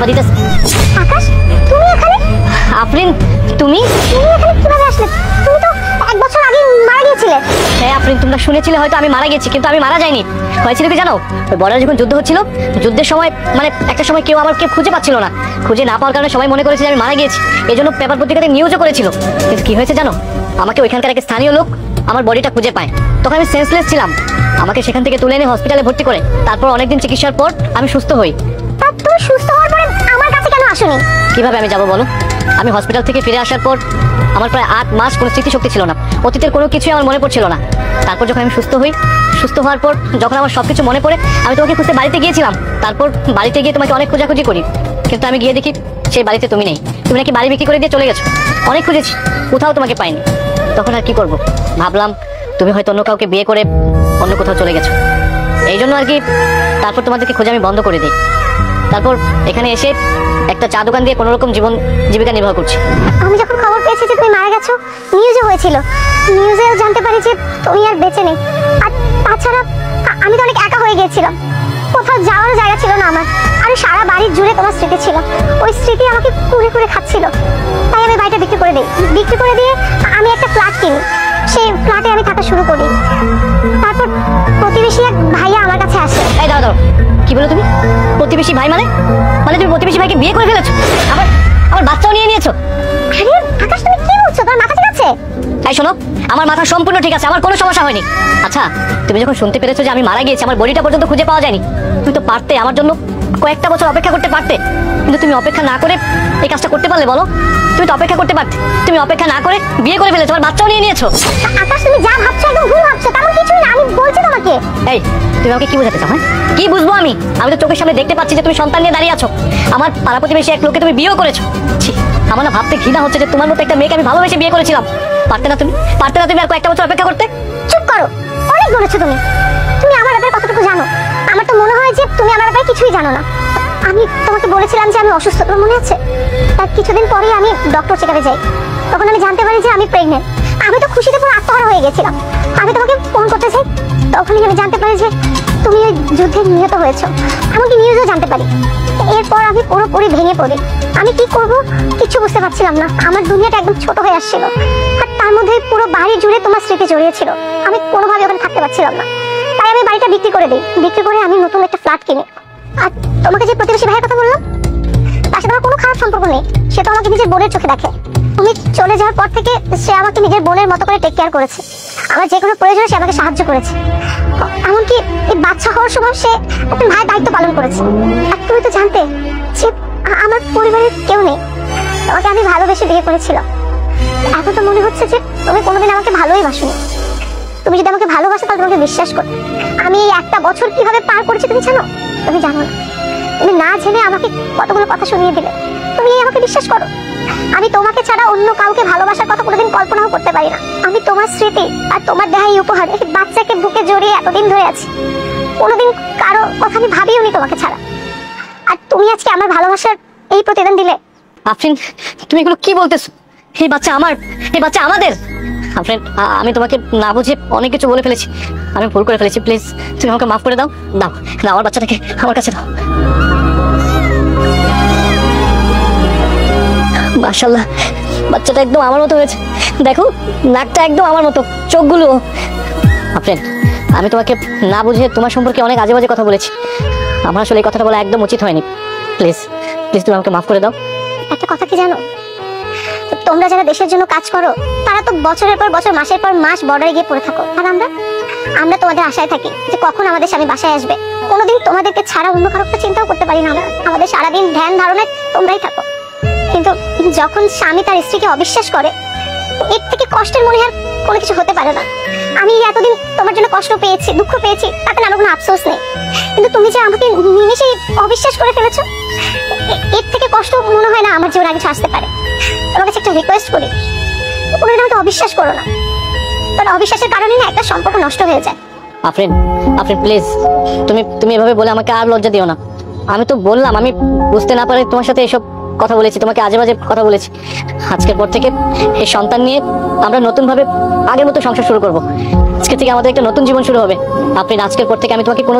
দিতেছে। আকাশ, তুমি এখানে? আফরিন, তুমি এখানে কিভাবে আসলে? তুমি তো 1 বছর আগে মারা গিয়েছিলে। হ্যাঁ আফরিন, তোমরা শুনেছিলে হয়তো আমি মারা গেছি, কিন্তু আমি মারা যাইনি। হয়েছিল কি জানো, ওই বর্ডারে যখন যুদ্ধ হচ্ছিল, যুদ্ধের সময় মানে একটা সময় কেউ আমাকে খুঁজে পাচ্ছিল না। খুঁজে না পাওয়ার কারণে সবাই মনে করেছে যে আমি মারা গিয়েছি। এই জন্য পেপার পত্রিকাতে নিউজও করেছিল। কিন্তু কি হয়েছে জানো, আমাকে ওইখানকার এক স্থানীয় লোক আমার বডিটা খুঁজে পায়। তখন আমি সেন্সলেস ছিলাম। আমাকে সেখান থেকে তুলে এনে হসপিটালে ভর্তি করে তারপর অনেকদিন চিকিৎসার পর আমি সুস্থ হই। তা তুমি সুস্থ হওয়ার পরে আমার কাছে কেন আসোনি? কিভাবে আমি যাবো বলো? আমি হসপিটাল থেকে ফিরে আসার পর আমার প্রায় 8 মাস কোনো স্মৃতিশক্তি ছিল না। অতীতের কোনো কিছুই আমার মনে পড়ছিল না। তারপর যখন আমি সুস্থ হই, সুস্থ হওয়ার পর যখন আমার সবকিছু মনে পড়ে, আমি তোমাকে খুঁজতে বাড়িতে গিয়েছিলাম। তারপর বাড়িতে গিয়ে তোমাকে অনেক খোঁজাখুঁজি করি, কিন্তু আমি গিয়ে দেখি সেই বাড়িতে তুমি নেই। তুমি নাকি বাড়ি বিক্রি করে দিয়ে চলে গেছো। অনেক খুঁজেছি, কোথাও তোমাকে পাইনি। তখন আর কি করব, ভাবলাম তুমি হয়তো অন্য কাউকে বিয়ে করে অন্য কোথাও চলে গেছো। এই জন্য আর কি তারপর তোমাদেরকে খোঁজা আমি বন্ধ করে দিই। তারপর এখানে এসে একটা চা দোকান দিয়ে কোনোরকম জীবিকা নির্বাহ করছি। আমি যখন খবর পেয়েছি যে তুমি মারা গেছো, নিউজে হয়েছিল, নিউজেও জানতে পারি যে তুমি আর বেঁচে নেই। আর তাছাড়া আমি তো অনেক একা হয়ে গিয়েছিলাম। কোথাও যাওয়ার জায়গা ছিল না আমার। আর সারা বাড়ি জুড়ে তোমার স্মৃতি ছিল। ওই স্মৃতি আমাকে কুড়ে কুড়ে খাচ্ছিল। তাই আমি বাড়িটা বিক্রি করে দিই। বিক্রি করে দিয়ে আমি একটা ফ্ল্যাট কিনি। সেই ফ্ল্যাটে আমি থাকা শুরু করি। তারপর প্রতিবেশী এক ভাইয়া আমার কাছে আসে। এই দাঁড়াও, কি বলো তুমি? প্রতিবেশী ভাই মানে তুমি প্রতিবেশী ভাইকে বিয়ে করে ফেলেছো? আমার বাচ্চাও নিয়ে নিয়েছো? আরে আকাশ, তুমি কি বলছো? তোমার মাথা ঠিক আছে? এই শোনো, আমার মাথা সম্পূর্ণ ঠিক আছে, আমার কোনো সমস্যা হয়নি। আচ্ছা, তুমি যখন শুনতে পেরেছো যে আমি মারা গিয়েছি, আমার বডিটা পর্যন্ত খুঁজে পাওয়া যায়নি, তুমি তো পারতে আমার জন্য কয়েকটা বছর অপেক্ষা করতে পারতে। কিন্তু তুমি অপেক্ষা না করে এই কাজটা করতে পারলে বলো? তুমি তো অপেক্ষা করতে পারতে। তুমি অপেক্ষা না করে বিয়ে করে ফেলেছো, আমার বাচ্চাও নিয়ে নিয়েছো। আকাশ, তুমি যা ভাবছো একদম ভুল ভাবছো। তেমন কিছুই না, আমি বলছি তোমাকে। এই, তুমি আমাকে কি বোঝাতে চাও? হ্যাঁ, কি বুঝবো আমি? আমি তো চোখের সামনে দেখতে পাচ্ছি যে তুমি সন্তান নিয়ে দাঁড়িয়ে আছো। আমার পাড়া প্রতিবেশী এক লোককে তুমি বিয়েও করেছো। ছি, আমার না ভাবতে ঘৃণা হচ্ছে যে তোমার মতো একটা মেয়েকে আমি ভালোবেসে বিয়ে করেছিলাম। পারতে না তুমি আর কয়েকটা বছর অপেক্ষা করতে? চুপ করো, অনেক বলেছো তুমি। তুমি আমার ব্যাপারে কতটুকু জানো? আমার তো মনে হয় যে তুমি আমার ব্যাপারে কিছুই জানো না। আমি তোমাকে বলেছিলাম যে আমি অসুস্থ, তোমার মনে আছে? তার কিছুদিন পরেই আমি ডক্টর চেকআপে যাই। তখন আমি জানতে পারি যে আমি প্রেগনেন্ট। আমি তো খুশিতে পুরো আত্মহারা হয়ে গেছিলাম। আমি তোমাকে ফোন করতে চাই, তখনই আমি জানতে পারি যে তুমি ওই যুদ্ধে নিহত হয়েছো। এমনকি নিউজও জানতে পারি। এরপর আমি পুরোপুরি ভেঙে পড়ি। আমি কি করব কিছু বুঝতে পারছিলাম না। আমার দুনিয়াটা একদম ছোট হয়ে আসছিল। আর তার মধ্যে পুরো বাড়ি জুড়ে তোমার স্মৃতি জড়িয়ে ছিল। আমি কোনোভাবে ওখানে থাকতে পারছিলাম না। তাই আমি বাড়িটা বিক্রি করে দিই। বিক্রি করে আমি নতুন একটা ফ্ল্যাট কিনি। আর তোমাকে যে প্রতিবেশী ভাইয়ের কথা বললাম, তার সাথে আমার কোনো খারাপ সম্পর্ক নেই। সে তো আমাকে নিজের বোনের চোখে দেখে। তুমি চলে যাওয়ার পর থেকে সে আমাকে নিজের বোনের মতো করে টেক কেয়ার করেছে। আমার যে কোনো প্রয়োজনে সে আমাকে সাহায্য করেছে। এমনকি এই বাচ্চা হওয়ার সময় সে একটা ভাইয়ের দায়িত্ব পালন করেছে। আর তুমি তো জানতে যে আমার পরিবারের কেউ নেই। তোমাকে আমি ভালোবেসে বিয়ে করেছিলাম। এখন তো মনে হচ্ছে যে তুমি কোনোদিন আমাকে ভালোই বাসোনি। তুমি যদি আমাকে ভালোবাসো তাহলে তোমাকে বিশ্বাস করো। আমি এই একটা বছর কিভাবে পার করেছি তুমি জানো? তুমি জানো না। তুমি না জেনে আমাকে কতগুলো কথা শুনিয়ে দিলে। তুমি আমাকে বিশ্বাস করো। আমি তোমাকে ছাড়া অন্য কাউকে ভালোবাসার কথা কোনোদিন কল্পনাও করতে পারি না। আমি তোমার স্মৃতি আর তোমার দেয়া এই উপহার, এই বাচ্চাকে বুকে জড়িয়ে এতদিন ধরে আছি। কোনোদিন কারো কথা আমি ভাবিও নি তোমাকে ছাড়া। আর তুমি আজকে আমার ভালোবাসার এই প্রতিদান দিলে। আফরিন, তুমি এগুলো কি বলতেছো? এই বাচ্চা আমার, এই বাচ্চা আমাদের। আফরিন, আমি তোমাকে না বুঝে অনেক কিছু বলে ফেলেছি। আমি ভুল করে ফেলেছি। প্লিজ তুমি আমাকে মাফ করে দাও। দাও না, আমার বাচ্চাটাকে আমার কাছে দাও। মাশাআল্লাহ, বাচ্চাটা একদম আমার মতো হয়েছে। দেখো, নাকটা একদম আমার মতো, চোখগুলো। আফরিন, আমি তোমাকে না বুঝে তোমার সম্পর্কে অনেক আজে বাজে কথা বলেছি। আমার আসলে এই কথাটা বলা একদম উচিত হয়নি। প্লিজ প্লিজ তুমি আমাকে মাফ করে দাও। একটা কথা কি জানো, তোমরা যারা দেশের জন্য কাজ করো তারা তো বছরের পর বছর, মাসের পর মাস বর্ডারে গিয়ে পড়ে থাকো। আর আমরা তোমাদের আশায় থাকি যে কখন আমাদের স্বামী বাসায় আসবে। কোনোদিন তোমাদেরকে ছাড়া অন্য কারো চিন্তাও করতে পারি না আমরা। আমাদের সারাদিন ধ্যান ধারণায় তোমরাই থাকো। কিন্তু যখন স্বামী তার স্ত্রীকে অবিশ্বাস করে, এর থেকে কষ্টের মনে আর কোনো কিছু হতে পারে না। আমি এতদিন তোমার জন্য কষ্ট পেয়েছি, দুঃখ পেয়েছি, তাতে আমার কোনো আফসোস নেই। কিন্তু তুমি যে আমাকে নিমেষেই অবিশ্বাস করে ফেলেছো, এর থেকে কষ্ট মনে হয় না আমার জীবনে আগে আসতে পারে। তোমার কাছে একটা রিকোয়েস্ট করি, কোনোদিন আমাকে অবিশ্বাস করো না। কারণ অবিশ্বাসের কারণে না একটা সম্পর্ক নষ্ট হয়ে যায়। আফরিন, প্লিজ তুমি এভাবে বলে আমাকে আর লজ্জা দিও না। আমি তো বললাম, আমি বুঝতে না পারে তোমার সাথে এসব কথা বলেছি, তোমাকে আজে বাজে কথা বলেছি। আজকের পর থেকে এই সন্তান নিয়ে আমরা নতুন ভাবে আগের মতো সংসার শুরু করব। আজকে থেকে আমাদের একটা নতুন জীবন শুরু হবে। আফরিন, আজকের পর থেকে আমি তোমাকে কোনো